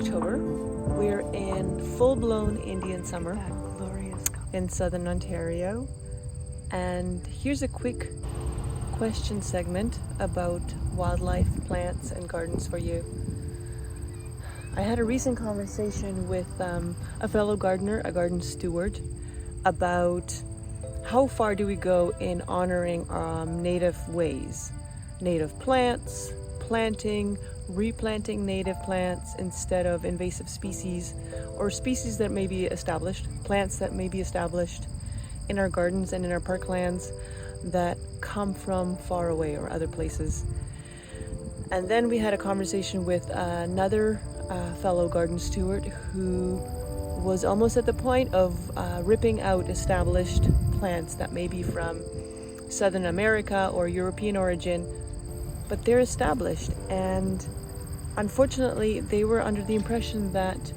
October. We're in full-blown Indian summer in southern Ontario. And here's a quick question segment about wildlife, plants, and gardens for you. I had a recent conversation with a fellow gardener, a garden steward, about how far do we go in honoring native ways, native plants, planting, replanting native plants instead of invasive species or species that may be established, plants that may be established in our gardens and in our parklands that come from far away or other places. And then we had a conversation with another fellow garden steward who was almost at the point of ripping out established plants that may be from Southern America or European origin, but they're established, and unfortunately they were under the impression that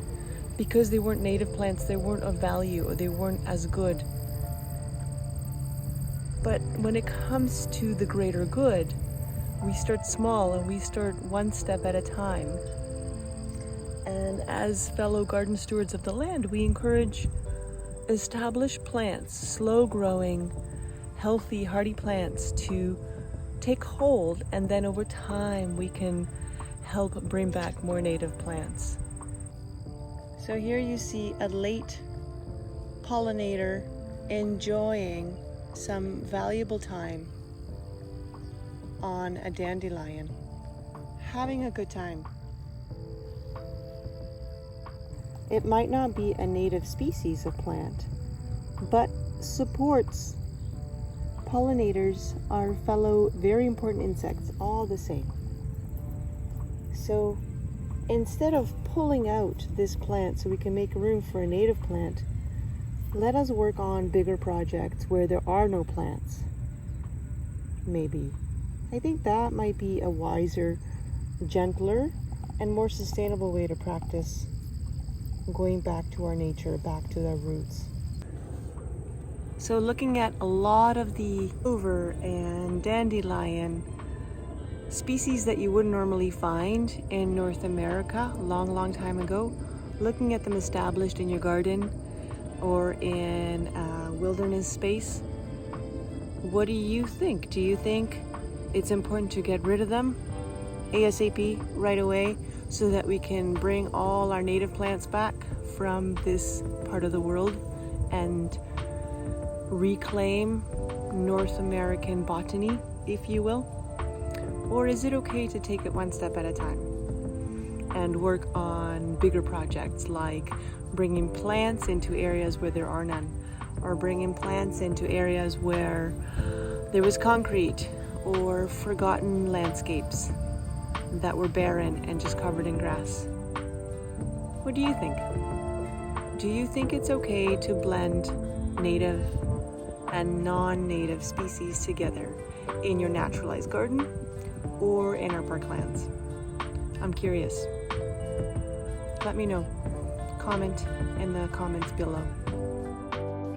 because they weren't native plants, they weren't of value or they weren't as good. But when it comes to the greater good, we start small and we start one step at a time. And as fellow garden stewards of the land, we encourage established plants, slow-growing, healthy, hardy plants to take hold, and then over time we can help bring back more native plants. So here you see a late pollinator enjoying some valuable time on a dandelion, having a good time. It might not be a native species of plant, but supports pollinators, are fellow very important insects, all the same. So instead of pulling out this plant so we can make room for a native plant, let us work on bigger projects where there are no plants. Maybe. I think that might be a wiser, gentler, and more sustainable way to practice going back to our nature, back to our roots. So looking at a lot of the clover and dandelion, species that you wouldn't normally find in North America a long time ago, looking at them established in your garden or in a wilderness space, what do you think? Do you think it's important to get rid of them ASAP right away so that we can bring all our native plants back from this part of the world and reclaim North American botany, if you will? Or is it okay to take it one step at a time and work on bigger projects like bringing plants into areas where there are none, or bringing plants into areas where there was concrete or forgotten landscapes that were barren and just covered in grass? What do you think? Do you think it's okay to blend native and non-native species together in your naturalized garden or in our parklands? I'm curious. Let me know. Comment in the comments below.